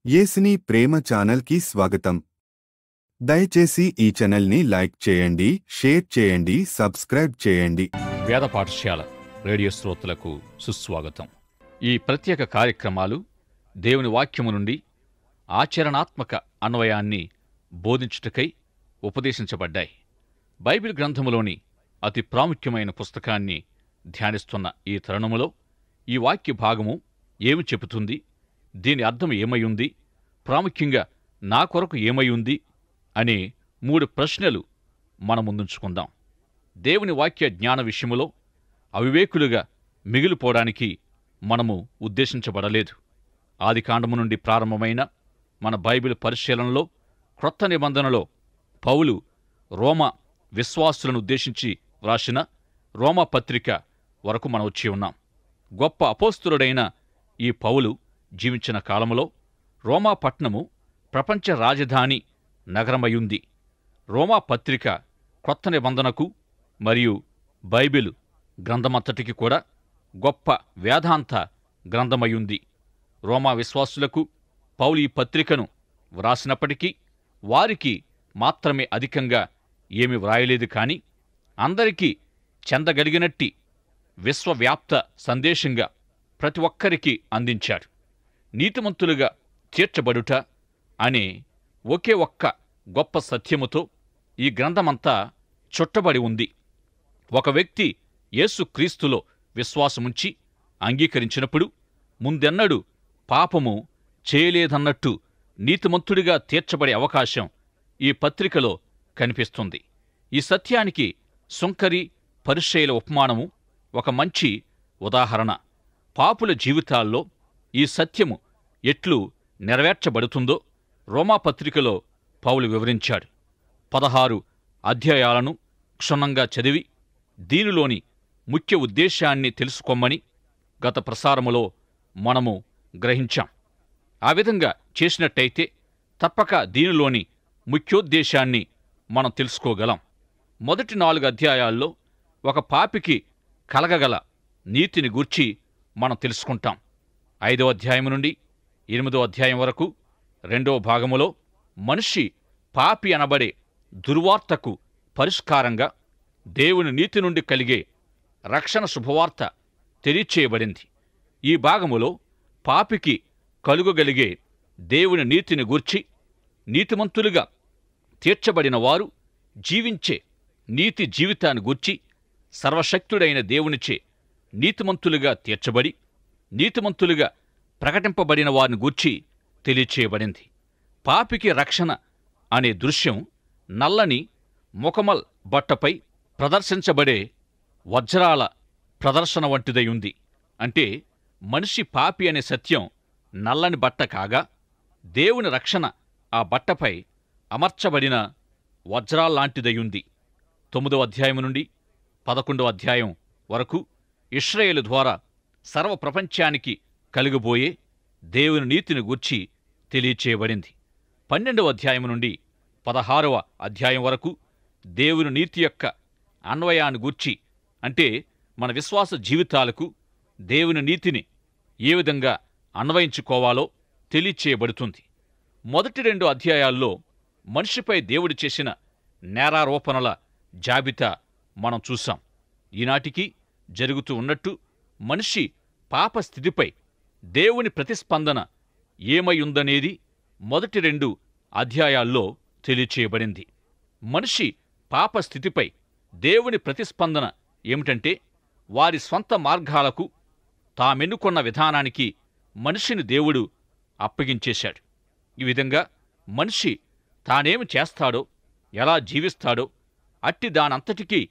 యేసుని ప్రేమ ఛానల్కి స్వాగతం. దయచేసి ఈ ఛానల్ని లైక్ చేయండి, షేర్ చేయండి, సబ్స్క్రైబ్ చేయండి. వేద పాఠశాల రేడియో శ్రోతలకు సుస్వాగతం. ఈ ప్రత్యేక కార్యక్రమాలు దేవుని వాక్యము నుండి ఆచరణాత్మక అన్వయాన్ని బోధించుటకై ఉపదేశించబడ్డాయి. బైబిల్ గ్రంథములోని అతి ప్రాముఖ్యమైన పుస్తకాన్ని ధ్యానిస్తున్న ఈ తరుణములో ఈ వాక్య భాగము ఏమి చెబుతుంది, దీని అర్థం ఏమయ్యుంది, ప్రాముఖ్యంగా నా కొరకు ఏమయ్యుంది అనే 3 ప్రశ్నలు మన ముందుంచుకుందాం. దేవుని వాక్య జ్ఞాన విషయములో అవివేకులుగా మిగిలిపోవడానికి మనము ఉద్దేశించబడలేదు. ఆదికాండము నుండి ప్రారంభమైన మన బైబిల్ పరిశీలనలో క్రొత్త నిబంధనలో పౌలు రోమా విశ్వాసులను ఉద్దేశించి వ్రాసిన రోమా పత్రిక వరకు మనం వచ్చి ఉన్నాం. గొప్ప అపోస్తలుడైన ఈ పౌలు జీవించిన కాలములో రోమా పట్టణము ప్రపంచ రాజధాని నగరమయుంది. రోమా పత్రిక క్రొత్త నిబంధనకు మరియు బైబిల్ గ్రంథమంతటికి కూడా గొప్ప వేదాంత గ్రంథమయుంది. రోమా విశ్వాసులకు పౌలు ఈ పత్రికను వ్రాసినప్పటికీ వారికి మాత్రమే అధికంగా ఏమి వ్రాయలేదు, కానీ అందరికీ చెందగలిగినట్టి విశ్వవ్యాప్త సందేశంగా ప్రతి ఒక్కరికి అందించాడు. నీతిమంతులుగా తీర్చబడుట అనే ఒకే ఒక్క గొప్ప సత్యముతో ఈ గ్రంథమంతా చుట్టబడి ఉంది. ఒక వ్యక్తి యేసుక్రీస్తులో విశ్వాసముంచి అంగీకరించినప్పుడు ముందెన్నడూ పాపము చేయలేదన్నట్టు నీతిమంతుడిగా తీర్చబడే అవకాశం ఈ పత్రికలో కనిపిస్తుంది. ఈ సత్యానికి సుంకరి పరిసయ్యుల ఉపమానము ఒక మంచి ఉదాహరణ. పాపుల జీవితాల్లో ఈ సత్యము ఎట్లు నెరవేర్చబడుతుందో రోమాపత్రికలో పౌలు వివరించాడు. 16 అధ్యాయాలను క్షుణ్ణంగా చదివి దీనిలోని ముఖ్య ఉద్దేశాన్ని తెలుసుకోమని గత ప్రసారములో మనము గ్రహించాం. ఆ విధంగా చేసినట్టయితే తప్పక దీనిలోని ముఖ్యోద్దేశాన్ని మనం తెలుసుకోగలం. మొదటి 4 అధ్యాయాల్లో ఒక పాపికి కలగగల నీతిని గూర్చి మనం తెలుసుకుంటాం. 5వ అధ్యాయం నుండి 8వ అధ్యాయం వరకు 2వ భాగములో మనిషి పాపి అనబడే దుర్వార్తకు పరిష్కారంగా దేవుని నీతి నుండి కలిగే రక్షణ శుభవార్త తెలియచేయబడింది. ఈ భాగములో పాపికి కలుగగలిగే దేవుని నీతిని గూర్చి, నీతిమంతులుగా తీర్చబడిన వారు జీవించే నీతి జీవితాన్ని గూర్చి, సర్వశక్తుడైన దేవునిచే నీతిమంతులుగా తీర్చబడి నీతిమంతులుగా ప్రకటింపబడిన వారిని గూర్చి తెలియచేయబడింది. పాపికి రక్షణ అనే దృశ్యం నల్లని ముఖమల్ బట్టపై ప్రదర్శించబడే వజ్రాల ప్రదర్శన వంటిదై ఉంది. అంటే మనిషి పాపి అనే సత్యం నల్లని బట్ట కాగా, దేవుని రక్షణ ఆ బట్టపై అమర్చబడిన వజ్రాల్లాంటిదయుంది. 9వ అధ్యాయం నుండి 11వ అధ్యాయం వరకు ఇశ్రాయేలు ద్వారా సర్వ ప్రపంచానికి కలుగబోయే దేవుని నీతిని గూర్చి తెలియచేయబడింది. 12వ అధ్యాయం నుండి 16వ అధ్యాయం వరకు దేవుని నీతి యొక్క అన్వయాన్ని గూర్చి, అంటే మన విశ్వాస జీవితాలకు దేవుని నీతిని ఏ విధంగా అన్వయించుకోవాలో తెలియచేయబడుతుంది. మొదటి 2 అధ్యాయాల్లో మనిషిపై దేవుడు చేసిన నేరారోపణల జాబితా మనం చూసాం. ఈనాటికి జరుగుతూ ఉన్నట్టు మనిషి పాప స్థితిపై దేవుని ప్రతిస్పందన ఏమయ్యుందనేది మొదటి 2 అధ్యాయాల్లో తెలియచేయబడింది. మనిషి పాప స్థితిపై దేవుని ప్రతిస్పందన ఏమిటంటే, వారి స్వంత మార్గాలకు తామెన్నుకొన్న విధానానికి మనిషిని దేవుడు అప్పగించేశాడు. ఈ విధంగా మనిషి తానేమి చేస్తాడో, ఎలా జీవిస్తాడో అట్టి దానంతటికీ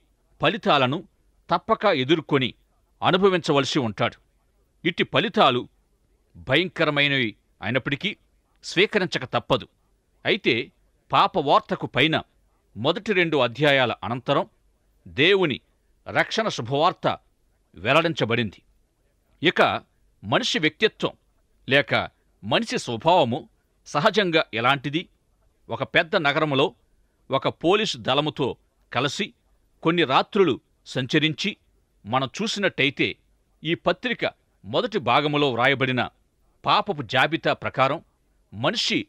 ఫలితాలను తప్పక ఎదుర్కొని అనుభవించవలసి ఉంటాడు. ఇట్టి ఫలితాలు భయంకరమైనవి అయినప్పటికీ స్వీకరించక తప్పదు. అయితే పాపవార్తకు పైన మొదటి 2 అధ్యాయాల అనంతరం దేవుని రక్షణ శుభవార్త వెల్లడించబడింది. ఇక మనిషి వ్యక్తిత్వం లేక మనిషి స్వభావము సహజంగా ఎలాంటిది? ఒక పెద్ద నగరములో ఒక పోలీసు దళముతో కలిసి కొన్ని రాత్రులు సంచరించి మనం చూసినట్టయితే ఈ పత్రిక మొదటి భాగములో వ్రాయబడిన పాపపు జాబితా ప్రకారం మనిషి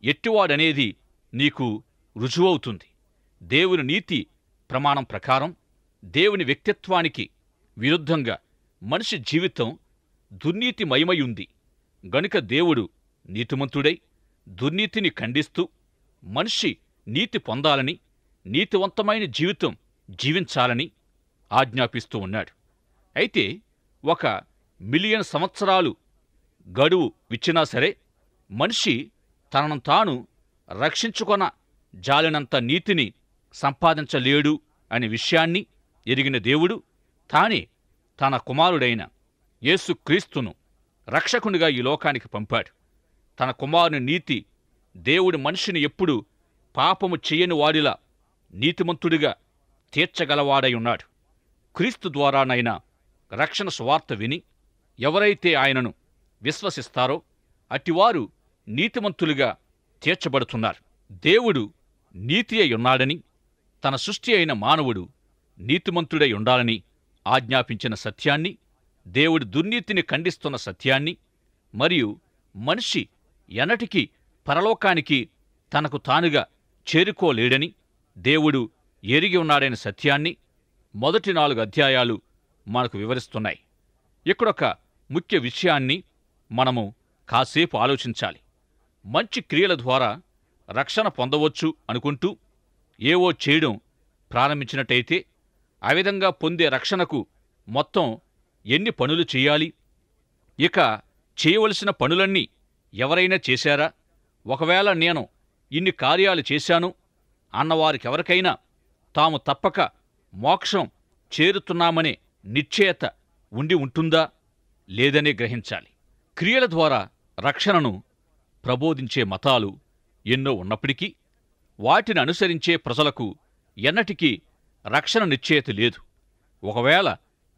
ఎట్టివాడనేది నీకు రుజువవుతుంది. దేవుని నీతి ప్రమాణం ప్రకారం దేవుని వ్యక్తిత్వానికి విరుద్ధంగా మనిషి జీవితం దుర్నీతిమయమయుంది గనుక దేవుడు నీతిమంతుడై దుర్నీతిని ఖండిస్తూ మనిషి నీతి పొందాలని, నీతివంతమైన జీవితం జీవించాలని ఆజ్ఞాపిస్తూ ఉన్నాడు. అయితే 1,000,000 సంవత్సరాలు గడువు ఇచ్చినా సరే మనిషి తనను తాను రక్షించుకొన జాలినంత నీతిని సంపాదించలేడు అనే విషయాన్ని ఎరిగిన దేవుడు తానే తన కుమారుడైన యేసుక్రీస్తును రక్షకునిగా ఈ లోకానికి పంపాడు. తన కుమారుని నీతి దేవుడు మనిషిని ఎప్పుడూ పాపము చెయ్యని వాడిలా నీతిమంతుడిగా తీర్చగలవాడై ఉన్నాడు. క్రీస్తు ద్వారానైనా రక్షణ సువార్త విని ఎవరైతే ఆయనను విశ్వసిస్తారో అట్టివారు నీతిమంతులుగా తీర్చబడుతున్నారు. దేవుడు నీతి అయి ఉన్నాడని, తన సృష్టి అయిన మానవుడు నీతిమంతుడై ఉండాలని ఆజ్ఞాపించిన సత్యాన్ని, దేవుడి దుర్నీతిని ఖండిస్తున్న సత్యాన్ని, మరియు మనిషి ఎన్నటికీ పరలోకానికి తనకు తానుగా చేరుకోలేడని దేవుడు ఎరిగి ఉన్నాడనే సత్యాన్ని మొదటి 4 అధ్యాయాలు మనకు వివరిస్తున్నాయి. ఇక్కడొక ముఖ్య విషయాన్ని మనము కాసేపు ఆలోచించాలి. మంచి క్రియల ద్వారా రక్షణ పొందవచ్చు అనుకుంటూ ఏవో చేయడం ప్రారంభించినట్టయితే ఆ విధంగా పొందే రక్షణకు మొత్తం ఎన్ని పనులు చేయాలి? ఇక చేయవలసిన పనులన్నీ ఎవరైనా చేశారా? ఒకవేళ నేను ఇన్ని కార్యాలు చేశాను అన్నవారికెవరికైనా తాము తప్పక మోక్షం చేరుతున్నామనే నిశ్చయత ఉండి ఉంటుందా లేదనే గ్రహించాలి. క్రియల ద్వారా రక్షణను ప్రబోధించే మతాలు ఎన్నో ఉన్నప్పటికీ వాటిని అనుసరించే ప్రజలకు ఎన్నటికీ రక్షణ నిశ్చయత లేదు. ఒకవేళ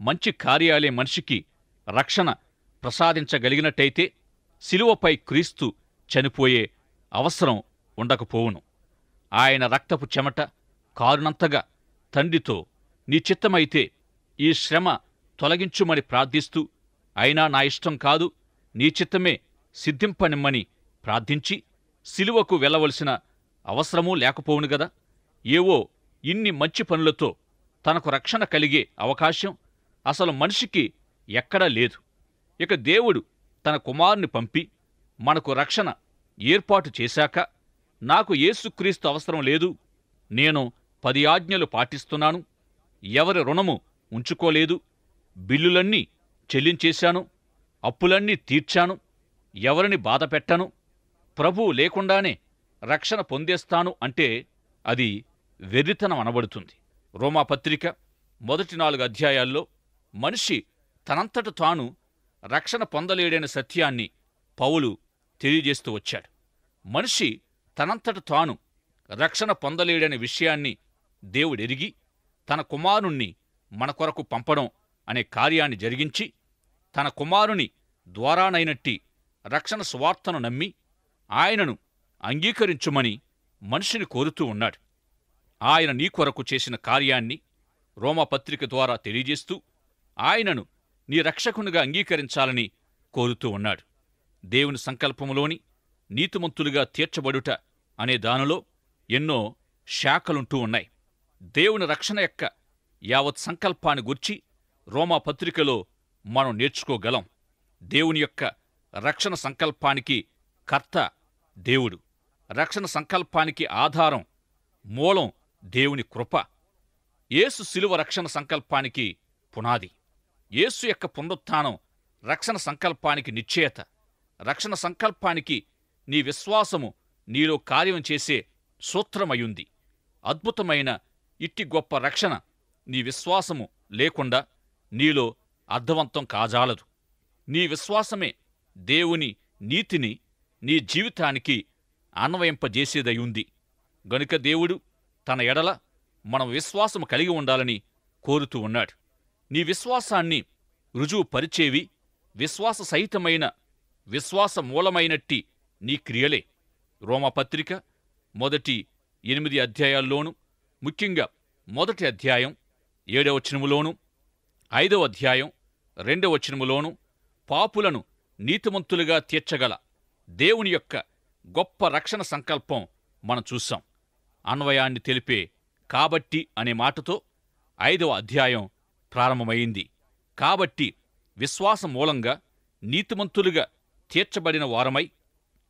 మంచి కార్యాలే మనిషికి రక్షణ ప్రసాదించగలిగినట్టయితే శిలువపై క్రీస్తు చనిపోయే అవసరం ఉండకపోవును. ఆయన రక్తపు చెమట కారునంతగా తండ్రితో నీ చిత్తమైతే ఈ శ్రమ తొలగించుమని ప్రార్థిస్తూ, అయినా నా ఇష్టం కాదు నీ చిత్తమే సిద్ధింపనిమ్మని ప్రార్థించి శిలువకు వెళ్ళవలసిన అవసరమూ లేకపోవును గదా. ఏవో ఇన్ని మంచి పనులతో తనకు రక్షణ కలిగే అవకాశం అసలు మనిషికి ఎక్కడా లేదు. ఇక దేవుడు తన కుమారుని పంపి మనకు రక్షణ ఏర్పాటు చేశాక నాకు యేసుక్రీస్తు అవసరం లేదు, నేను 10 ఆజ్ఞలు పాటిస్తున్నాను, ఎవరి రుణము ఉంచుకోలేదు, బిల్లులన్నీ చెల్లించేశాను, అప్పులన్నీ తీర్చాను, ఎవరిని బాధపెట్టను, ప్రభువు లేకుండానే రక్షణ పొందేస్తాను అంటే అది వెర్రితనం అనబడుతుంది. రోమాపత్రిక మొదటి 4 అధ్యాయాల్లో మనిషి తనంతట తాను రక్షణ పొందలేడైన సత్యాన్ని పౌలు తెలియజేస్తూ వచ్చాడు. మనిషి తనంతట తాను రక్షణ పొందలేడనే విషయాన్ని దేవుడెరిగి తన కుమారుణ్ణి మన కొరకు పంపడం అనే కార్యాన్ని జరిగించి తన కుమారుని ద్వారానైనట్టి రక్షణ సువార్తను నమ్మి ఆయనను అంగీకరించుమని మనిషిని కోరుతూ ఉన్నాడు. ఆయన నీ కొరకు చేసిన కార్యాన్ని రోమాపత్రిక ద్వారా తెలియజేస్తూ ఆయనను నీ రక్షకునిగా అంగీకరించాలని కోరుతూ ఉన్నాడు. దేవుని సంకల్పములోని నీతిమంతులుగా తీర్చబడుట అనే దానిలో ఎన్నో శాఖలుంటూ ఉన్నాయి. దేవుని రక్షణ యొక్క యావత్ సంకల్పాన్ని గుర్చి రోమాపత్రికలో మనం నేర్చుకోగలం. దేవుని యొక్క రక్షణ సంకల్పానికి కర్త దేవుడు, రక్షణ సంకల్పానికి ఆధారం, మూలం దేవుని కృప. యేసు శిలువ రక్షణ సంకల్పానికి పునాది. యేసు యొక్క పునరుత్థానం రక్షణ సంకల్పానికి నిశ్చయత. రక్షణ సంకల్పానికి నీ విశ్వాసము నీలో కార్యం చేసే సూత్రమయుంది. అద్భుతమైన ఇట్టి గొప్ప రక్షణ నీ విశ్వాసము లేకుండా నీలో అర్థవంతం కాజాలదు. నీ విశ్వాసమే దేవుని నీతిని నీ జీవితానికి అన్వయింపజేసేదయుంది. గనుక దేవుడు తన ఎడల మనం విశ్వాసము కలిగి ఉండాలని కోరుతూ ఉన్నాడు. నీ విశ్వాసాన్ని రుజువు పరిచేవి విశ్వాస సహితమైన విశ్వాస మూలమైనట్టి నీ క్రియలే. రోమాపత్రిక మొదటి 8 అధ్యాయాల్లోనూ, ముఖ్యంగా మొదటి అధ్యాయం 7వ వచనములోనూ, 5వ అధ్యాయం 2వ వచనములోనూ పాపులను నీతిమంతులుగా తీర్చగల దేవుని యొక్క గొప్ప రక్షణ సంకల్పం మనం చూశాం. అన్వయాన్ని తెలిపే కాబట్టి అనే మాటతో 5వ అధ్యాయం ప్రారంభమైంది. కాబట్టి విశ్వాసం మూలంగా నీతిమంతులుగా తీర్చబడిన వారమై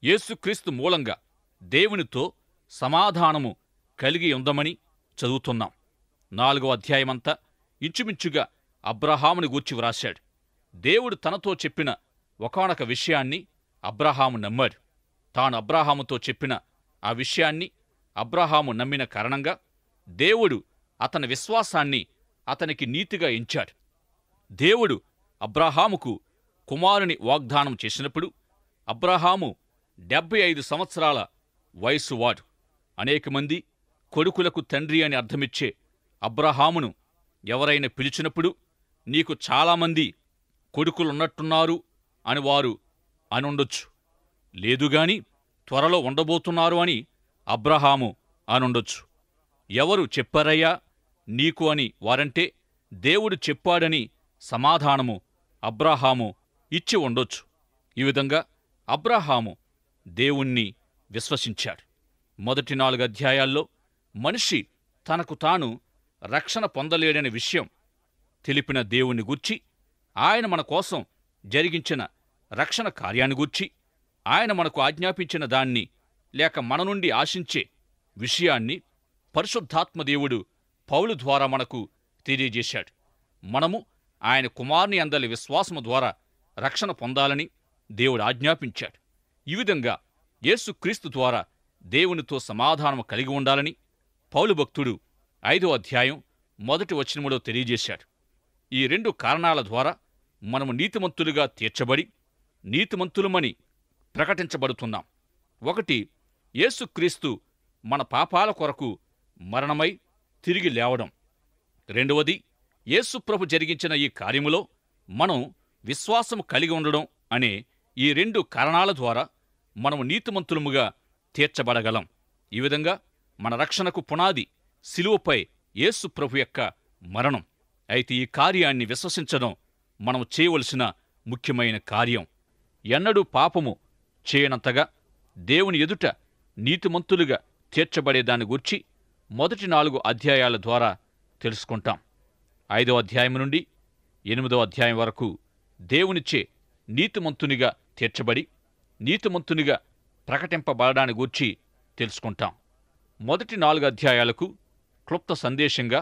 యేసుక్రీస్తు మూలంగా దేవునితో సమాధానము కలిగి ఉందమని చదువుతున్నాం. 4వ అధ్యాయమంతా ఇంచుమించుగా అబ్రహాముని గూర్చి వ్రాశాడు. దేవుడు తనతో చెప్పిన ఒకానొక విషయాన్ని అబ్రహాము నమ్మాడు. తాను అబ్రహాముతో చెప్పిన ఆ విషయాన్ని అబ్రహాము నమ్మిన కారణంగా దేవుడు అతని విశ్వాసాన్ని అతనికి నీతిగా ఎంచాడు. దేవుడు అబ్రహాముకు కుమారుని వాగ్దానం చేసినప్పుడు అబ్రహాము 75 సంవత్సరాల వయస్సువాడు. అనేక మంది కొడుకులకు తండ్రి అని అర్థమిచ్చే అబ్రహామును ఎవరైనా పిలిచినప్పుడు నీకు చాలామంది కొడుకులున్నట్టున్నారు అని వారు అనుండొచ్చు. లేదుగాని త్వరలో ఉండబోతున్నారు అని అబ్రహాము అనుండొచ్చు. ఎవరు చెప్పారయ్యా నీకు అని వారంటే దేవుడు చెప్పాడని సమాధానము అబ్రహాము ఇచ్చి ఉండొచ్చు. ఈ విధంగా అబ్రహాము దేవుణ్ణి విశ్వసించాడు. మొదటి 4 అధ్యాయాల్లో మనిషి తనకు తాను రక్షణ పొందలేడనే విషయం తెలిపిన దేవుణ్ణి గూర్చి, ఆయన మన కోసం జరిగించిన రక్షణ కార్యాన్ని గూర్చి, ఆయన మనకు ఆజ్ఞాపించిన దాన్ని లేక మన నుండి ఆశించే విషయాన్ని పరిశుద్ధాత్మదేవుడు పౌలు ద్వారా మనకు తెలియజేశాడు. మనము ఆయన కుమారుని అందలి విశ్వాసము ద్వారా రక్షణ పొందాలని దేవుడు ఆజ్ఞాపించాడు. ఈ విధంగా యేసుక్రీస్తు ద్వారా దేవునితో సమాధానము కలిగి ఉండాలని పౌలు భక్తుడు 5వ అధ్యాయం 1వ వచనములో తెలియజేశాడు. ఈ 2 కారణాల ద్వారా మనము నీతిమంతులుగా తీర్చబడి నీతిమంతులమని ప్రకటించబడుతున్నాం. 1, యేసుక్రీస్తు మన పాపాల కొరకు మరణమై తిరిగి లేవడం. 2వది, యేసుప్రభు జరిగించిన ఈ కార్యములో మనం విశ్వాసము కలిగి ఉండడం అనే ఈ 2 కారణాల ద్వారా మనము నీతిమంతులముగా తీర్చబడగలం. ఈ విధంగా మన రక్షణకు పునాది శిలువపై యేసుప్రభు యొక్క మరణం. అయితే ఈ కార్యాన్ని విశ్వసించడం మనం చేయవలసిన ముఖ్యమైన కార్యం. ఎన్నడూ పాపము చేయనంతగా దేవుని ఎదుట నీతిమంతులుగా తీర్చబడేదాన్ని గూర్చి మొదటి 4 అధ్యాయాల ద్వారా తెలుసుకుంటాం. 5వ అధ్యాయం నుండి 8వ అధ్యాయం వరకు దేవునిచే నీతిమంతునిగా తీర్చబడి నీతిమంతునిగా ప్రకటింపబడడాన్ని గూర్చి తెలుసుకుంటాం. మొదటి 4 అధ్యాయాలకు క్లుప్త సందేశంగా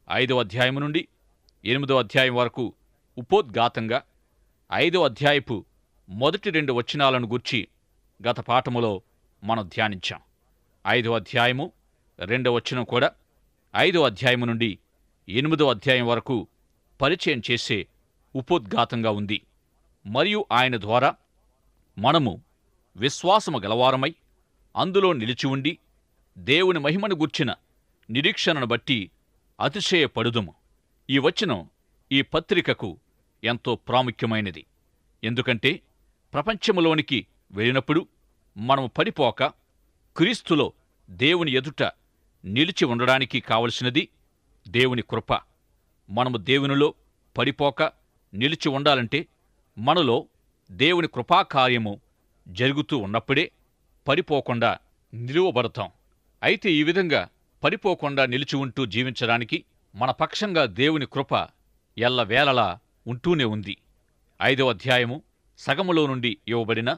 5వ అధ్యాయం నుండి 8వ అధ్యాయం వరకు ఉపోద్ఘాతంగా 5వ అధ్యాయపు మొదటి 2 వచనాలను గూర్చి గత పాఠములో మనం ధ్యానించాం. 5వ అధ్యాయము 2వ వచనం కూడా 5వ అధ్యాయము నుండి 8వ అధ్యాయం వరకు పరిచయం చేసే ఉపోద్ఘాతంగా ఉంది. మరియు ఆయన ద్వారా మనము విశ్వాసము గలవారమై అందులో నిలిచి ఉండి దేవుని మహిమను గూర్చిన నిరీక్షణను బట్టి అతిశయపడుదుము. ఈ వచనం ఈ పత్రికకు ఎంతో ప్రాముఖ్యమైనది. ఎందుకంటే ప్రపంచములోనికి వెళ్ళినప్పుడు మనము పడిపోక క్రీస్తులో దేవుని ఎదుట నిలిచి ఉండడానికి కావలసినది దేవుని కృప. మనము దేవునిలో పడిపోక నిలిచి ఉండాలంటే మనలో దేవుని కృపాకార్యము జరుగుతూ ఉన్నప్పుడే పడిపోకుండా నిలువబడతాం. అయితే ఈ విధంగా పడిపోకుండా నిలిచి ఉంటూ జీవించడానికి మన పక్షంగా దేవుని కృప ఎల్లవేళలా ఉంటూనే ఉంది. 5వ అధ్యాయము సగములో నుండి ఇవ్వబడిన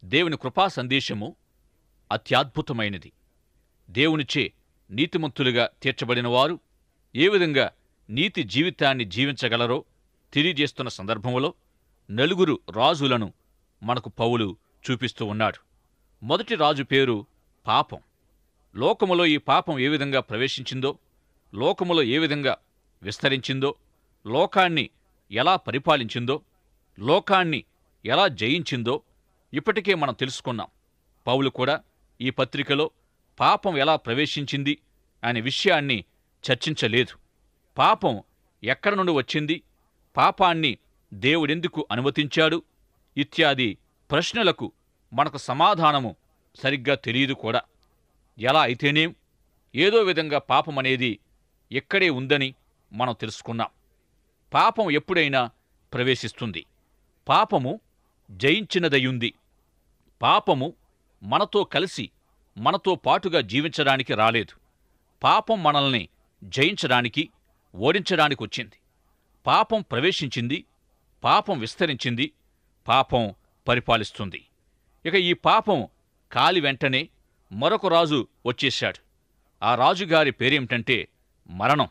దేవుని కృపా సందేశము అత్యద్భుతమైనది. దేవునిచే నీతిమంతులుగా తీర్చబడిన వారు ఏ విధంగా నీతి జీవితాన్ని జీవించగలరో తెలియజేస్తున్న సందర్భంలో 4 రాజులను మనకు పౌలు చూపిస్తూ ఉన్నాడు. మొదటి రాజు పేరు పాపం. లోకములో ఈ పాపం ఏ విధంగా ప్రవేశించిందో, లోకములో ఏ విధంగా విస్తరించిందో, లోకాన్ని ఎలా పరిపాలించిందో, లోకాన్ని ఎలా జయించిందో ఇప్పటికే మనం తెలుసుకున్నాం. పౌలు కూడా ఈ పత్రికలో పాపం ఎలా ప్రవేశించింది అనే విషయాన్ని చర్చించలేదు. పాపం ఎక్కడి నుండి వచ్చింది, పాపాన్ని దేవుడెందుకు అనుమతించాడు ఇత్యాది ప్రశ్నలకు మనకు సమాధానము సరిగ్గా తెలియదు కూడా. ఎలా అయితేనేం ఏదో విధంగా పాపమనేది ఎక్కడే ఉందని మనం తెలుసుకున్నాం. పాపం ఎప్పుడైనా ప్రవేశిస్తుంది. పాపము జయించినదయుంది. పాపము మనతో కలిసి మనతో పాటుగా జీవించడానికి రాలేదు. పాపం మనల్ని జయించడానికి, ఓడించడానికి వచ్చింది. పాపం ప్రవేశించింది, పాపం విస్తరించింది, పాపం పరిపాలిస్తుంది. ఇక ఈ పాపం కాలి వెంటనే మరొక రాజు వచ్చేశాడు. ఆ రాజుగారి పేరేమిటంటే మరణం.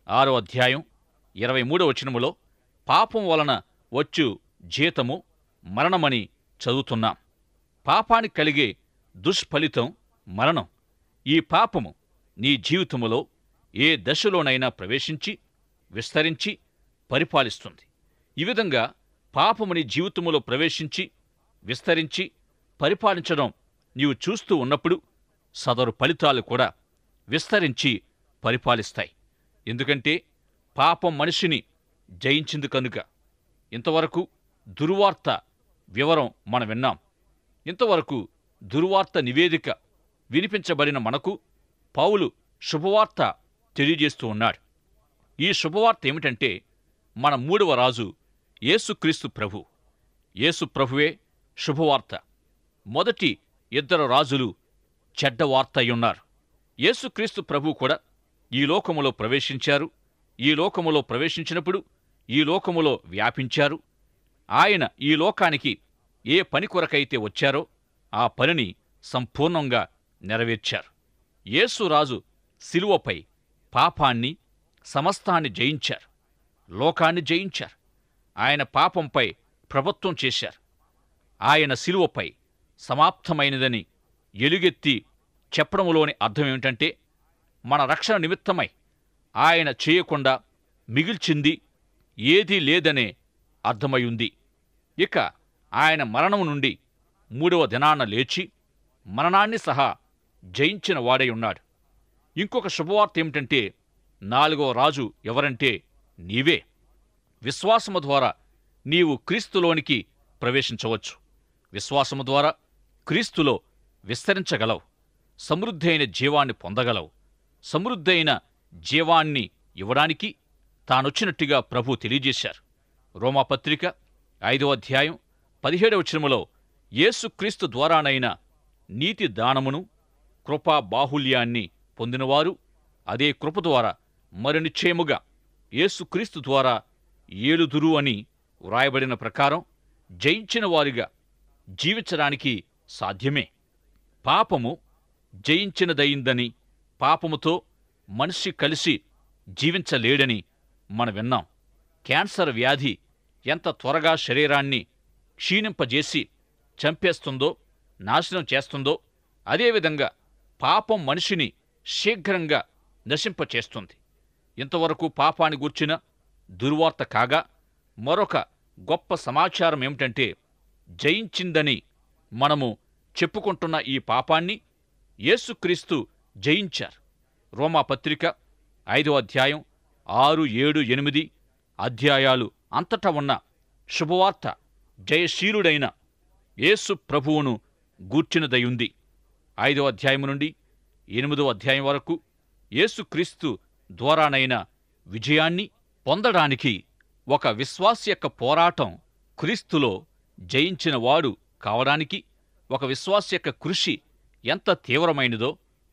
6వ అధ్యాయం 23వ వచనములో పాపం వలన వచ్చు జీతము మరణమని చదువుతున్నాం. పాపానికి కలిగే దుష్ఫలితం మరణం. ఈ పాపము నీ జీవితములో ఏ దశలోనైనా ప్రవేశించి విస్తరించి పరిపాలిస్తుంది. ఈ విధంగా పాపము నీ జీవితములో ప్రవేశించి విస్తరించి పరిపాలించడం నీవు చూస్తూ ఉన్నప్పుడు సదరు ఫలితాలు కూడా విస్తరించి పరిపాలిస్తాయి. ఎందుకంటే పాపం మనిషిని జయించింది కనుక. ఇంతవరకు దుర్వార్త వివరం మనం విన్నాం. ఇంతవరకు దుర్వార్త నివేదిక వినిపించబడిన మనకు పౌలు శుభవార్త తెలియజేస్తూ ఉన్నాడు. ఈ శుభవార్త ఏమిటంటే మన 3వ రాజు యేసుక్రీస్తు ప్రభు. యేసు ప్రభువే శుభవార్త. మొదటి 2 రాజులు చెడ్డవార్త అయ్యున్నారు. యేసుక్రీస్తు ప్రభు కూడా ఈ లోకములో ప్రవేశించారు. ఈ లోకములో ప్రవేశించినప్పుడు ఈ లోకములో వ్యాపించారు. ఆయన ఈ లోకానికి ఏ పని కొరకైతే వచ్చారో ఆ పనిని సంపూర్ణంగా నెరవేర్చారు. యేసురాజు శిలువపై పాపాన్ని సమస్తాన్ని జయించారు, లోకాన్ని జయించారు. ఆయన పాపంపై ప్రభుత్వం చేశారు. ఆయన శిలువపై సమాప్తమైనదని ఎలుగెత్తి చెప్పడములోని అర్థమేమిటంటే మన రక్షణ నిమిత్తమై ఆయన చేయకుండా మిగిల్చింది ఏదీ లేదనే అర్థమయుంది. ఇక ఆయన మరణము నుండి 3వ దినాన లేచి మరణాన్ని సహా జయించిన వాడై ఉన్నాడు. ఇంకొక శుభవార్త ఏమిటంటే 4వ రాజు ఎవరంటే నీవే. విశ్వాసము ద్వారా నీవు క్రీస్తులోనికి ప్రవేశించవచ్చు. విశ్వాసము ద్వారా క్రీస్తులో విస్తరించగలవు. సమృద్ధైన జీవాన్ని పొందగలవు. సమృద్ధైన జీవాన్ని ఇవ్వడానికి తానొచ్చినట్టుగా ప్రభు తెలియజేశారు. రోమాపత్రిక 5వ అధ్యాయం 17వ వచనములో యేసుక్రీస్తు ద్వారానైన నీతి దానమును కృపా బాహుల్యాన్ని పొందినవారు అదే కృప ద్వారా మరి నిశ్చయముగా యేసుక్రీస్తు ద్వారా ఏలుదురు అని వ్రాయబడిన ప్రకారం జయించిన వారిగా జీవించడానికి సాధ్యమే. పాపము జయించినదయిందని, పాపముతో మనిషి కలిసి జీవించలేడని మనం విన్నాం. క్యాన్సర్ వ్యాధి ఎంత త్వరగా శరీరాన్ని క్షీణింపజేసి చంపేస్తుందో, నాశనం చేస్తుందో, అదేవిధంగా పాపం మనిషిని శీఘ్రంగా నశింపచేస్తుంది. ఇంతవరకు పాపాన్ని గూర్చిన దుర్వార్త కాగా మరొక గొప్ప సమాచారం ఏమిటంటే జయించిందని మనము చెప్పుకుంటున్న ఈ పాపాన్ని యేసుక్రీస్తు జయించారు. రోమాపత్రిక 5వ అధ్యాయం 6, 7, 8 అధ్యాయాలు అంతటా ఉన్న శుభవార్త జయశీలుడైన యేసు ప్రభువును గూర్చినదయుంది. 5వ అధ్యాయం నుండి 8వ అధ్యాయం వరకు యేసుక్రీస్తు ద్వారానైన విజయాన్ని పొందడానికి ఒక విశ్వాసి యొక్క పోరాటం, క్రీస్తులో జయించిన వాడు కావడానికి ఒక విశ్వాసి యొక్క కృషి ఎంత తీవ్రమైనదో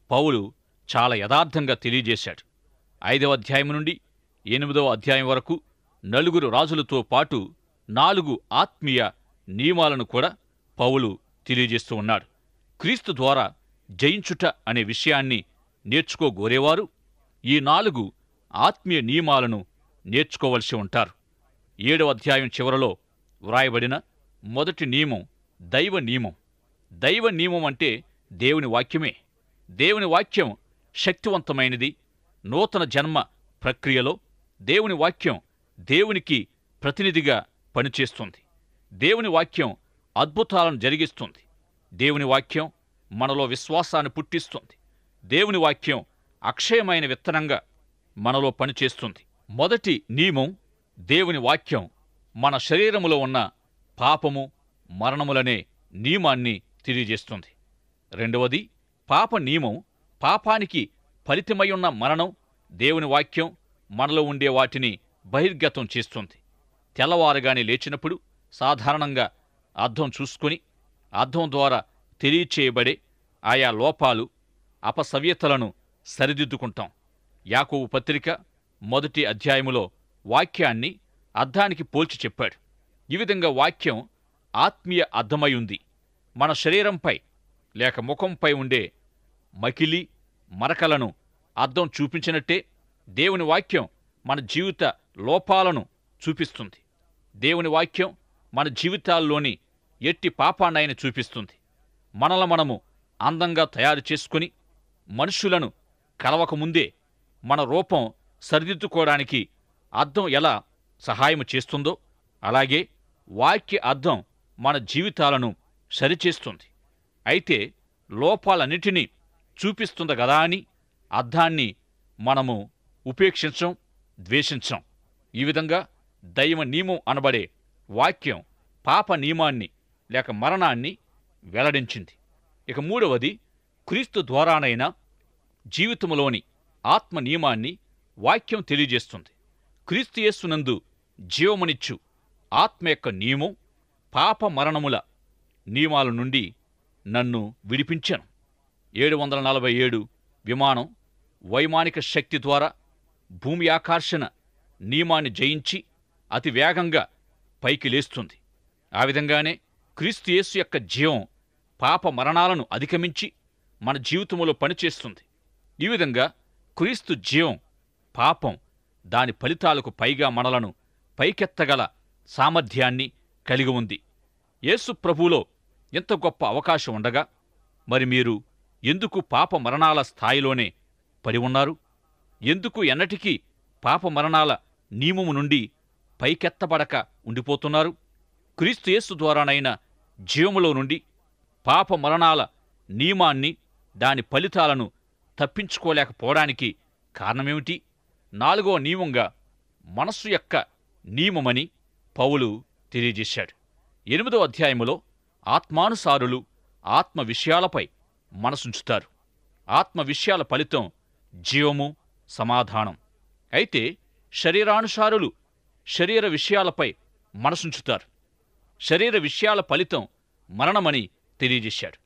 పౌలు చాలా యథార్థంగా తెలియజేశాడు. 5వ అధ్యాయం నుండి 8వ అధ్యాయం వరకు 4 రాజులతో పాటు 4 ఆత్మీయ నియమాలను కూడా పౌలు తెలియజేస్తూ ఉన్నాడు. క్రీస్తు ద్వారా జయించుట అనే విషయాన్ని నేర్చుకోగోరేవారు ఈ 4 ఆత్మీయ నియమాలను నేర్చుకోవలసి ఉంటారు. 7వ అధ్యాయం చివరలో వ్రాయబడిన మొదటి నియమం దైవ నియమం. దైవ నియమం అంటే దేవుని వాక్యమే. దేవుని వాక్యం శక్తివంతమైనది. నూతన జన్మ ప్రక్రియలో దేవుని వాక్యం దేవునికి ప్రతినిధిగా పనిచేస్తుంది. దేవుని వాక్యం అద్భుతాలను జరిగిస్తుంది. దేవుని వాక్యం మనలో విశ్వాసాన్ని పుట్టిస్తుంది. దేవుని వాక్యం అక్షయమైన విత్తనంగా మనలో పనిచేస్తుంది. మొదటి నియమం దేవుని వాక్యం మన శరీరములో ఉన్న పాపము, మరణములనే నియమాన్ని తెలియజేస్తుంది. రెండవది పాప నియమం. పాపానికి ఫలితమయ్యున్న మరణం దేవుని వాక్యం మనలో ఉండే వాటిని బహిర్గతం చేస్తుంది. తెల్లవారుగానే లేచినప్పుడు సాధారణంగా అద్దం చూసుకొని అద్దం ద్వారా తెలియచేయబడే ఆయా లోపాలు, అపసవ్యతలను సరిదిద్దుకుంటాం. యాకోబు పత్రిక 1వ అధ్యాయములో వాక్యాన్ని అర్థానికి పోల్చి చెప్పాడు. ఈ విధంగా వాక్యం ఆత్మీయ అర్థమై ఉంది. మన శరీరంపై లేక ముఖంపై ఉండే మకిలి, మరకలను అర్థం చూపించినట్టే దేవుని వాక్యం మన జీవిత లోపాలను చూపిస్తుంది. దేవుని వాక్యం మన జీవితాల్లోని ఎట్టి పాపాన్నైనా చూపిస్తుంది. మనల్ని మనము అందంగా తయారు చేసుకుని మనుషులను కలవకముందే మన రూపం సరిదిద్దుకోవడానికి అద్దం ఎలా సహాయం చేస్తుందో అలాగే వాక్య అద్దం మన జీవితాలను సరిచేస్తుంది. అయితే లోపాలన్నిటినీ చూపిస్తుంది గదా అని అద్దాన్ని మనము ఉపేక్షించం, ద్వేషించం. ఈ విధంగా దైవ నియమం అనబడే వాక్యం పాప నియమాన్ని లేక మరణాన్ని వెల్లడించింది. ఇక మూడవది, క్రీస్తు ద్వారానైనా జీవితంలోని ఆత్మ నియమాన్ని వాక్యం తెలియజేస్తుంది. క్రీస్తు యేసునందు జీవమునిచ్చు ఆత్మ యొక్క నియమం పాప మరణముల నియమాల నుండి నన్ను విడిపించాను. 747 విమానం వైమానిక శక్తి ద్వారా భూమి ఆకర్షణ నియమాన్ని జయించి అతి వేగంగా పైకి లేస్తుంది. ఆ విధంగానే క్రీస్తు యేసు యొక్క జీవం పాప మరణాలను అధిగమించి మన జీవితంలో పనిచేస్తుంది. ఈ విధంగా క్రీస్తు జీవం పాపం దాని ఫలితాలకు పైగా మనలను పైకెత్తగల సామర్థ్యాన్ని కలిగి ఉంది. యేసు ప్రభువులో ఎంత గొప్ప అవకాశం ఉండగా మరి మీరు ఎందుకు పాప మరణాల స్థాయిలోనే పడి ఉన్నారు? ఎందుకు ఎన్నటికీ పాప మరణాల నియమము నుండి పైకెత్తబడక ఉండిపోతున్నారు? క్రీస్తు యేసు ద్వారానైనా జీవములో నుండి పాప మరణాల నియమాన్ని దాని ఫలితాలను తప్పించుకోలేకపోవడానికి కారణమేమిటి? 4వ నియమంగా మనస్సు యొక్క నియమమని పౌలు తెలియజేశాడు. 8వ అధ్యాయములో ఆత్మానుసారులు ఆత్మ విషయాలపై మనసుంచుతారు. ఆత్మ విషయాల ఫలితం జీవము, సమాధానం. అయితే శరీరానుసారులు శరీర విషయాలపై మనసుంచుతారు. శరీర విషయాల ఫలితం మరణమని తెలియజేశాడు.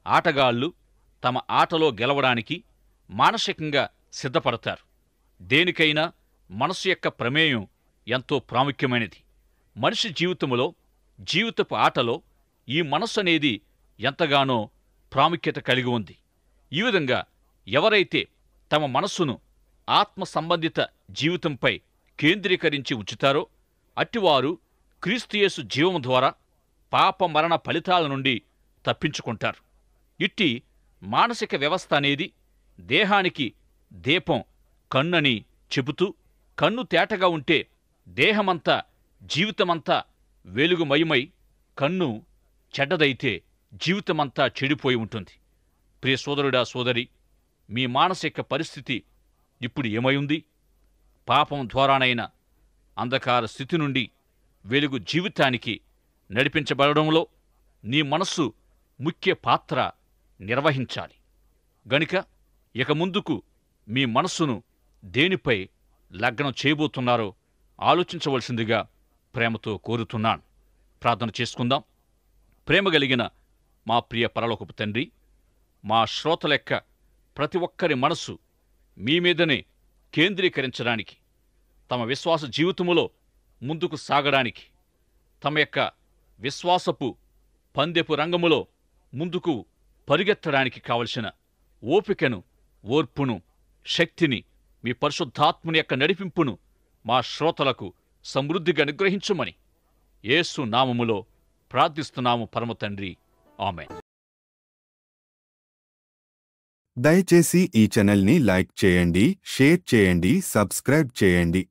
ఆటగాళ్లు తమ ఆటలో గెలవడానికి మానసికంగా సిద్ధపడతారు. దేనికైనా మనసు యొక్క ప్రమేయం ఎంతో ప్రాముఖ్యమైనది. మనిషి జీవితంలో, జీవితపు ఆటలో ఈ మనస్సు అనేది ఎంతగానో ప్రాముఖ్యత కలిగి ఉంది. ఈ విధంగా ఎవరైతే తమ మనస్సును ఆత్మ సంబంధిత జీవితంపై కేంద్రీకరించి ఉంచుతారో అట్టివారు క్రీస్తుయేసు జీవము ద్వారా పాప మరణ ఫలితాల నుండి తప్పించుకుంటారు. ఇట్టి మానసిక వ్యవస్థ అనేది దేహానికి దీపం కన్నని చెబుతూ, కన్ను తేటగా ఉంటే దేహమంతా, జీవితమంతా వెలుగుమయమై, కన్ను చెడ్డదైతే జీవితమంతా చెడిపోయి ఉంటుంది. ప్రియ సోదరుడా, సోదరి, మీ మానసిక పరిస్థితి ఇప్పుడు ఏమై ఉంది? పాపం ద్వారానైనా అంధకార స్థితి నుండి వెలుగు జీవితానికి నడిపించబడడంలో నీ మనస్సు ముఖ్య పాత్ర నిర్వహించాలి. గనుక ఇక ముందుకు మీ మనస్సును దేనిపై లగ్నం చేయబోతున్నారో ఆలోచించవలసిందిగా ప్రేమతో కోరుతున్నాను. ప్రార్థన చేసుకుందాం. ప్రేమ కలిగిన మా ప్రియ పరలోకపు తండ్రి, మా శ్రోతల యొక్క ప్రతి ఒక్కరి మనస్సు మీ మీదనే కేంద్రీకరించడానికి, తమ విశ్వాస జీవితములో ముందుకు సాగడానికి, తమ యొక్క విశ్వాసపు పందెపు రంగములో ముందుకు పరిగెత్తడానికి కావలసిన ఓపికను, ఓర్పును, శక్తిని, మీ పరిశుద్ధాత్మని యొక్క నడిపింపును మా శ్రోతలకు సమృద్ధిగా అనుగ్రహించుమని యేసు నామములో ప్రార్థిస్తున్నాము పరమ తండ్రి. ఆమేన్. దయచేసి ఈ ఛానల్ని లైక్ చేయండి, షేర్ చేయండి, సబ్స్క్రైబ్ చేయండి.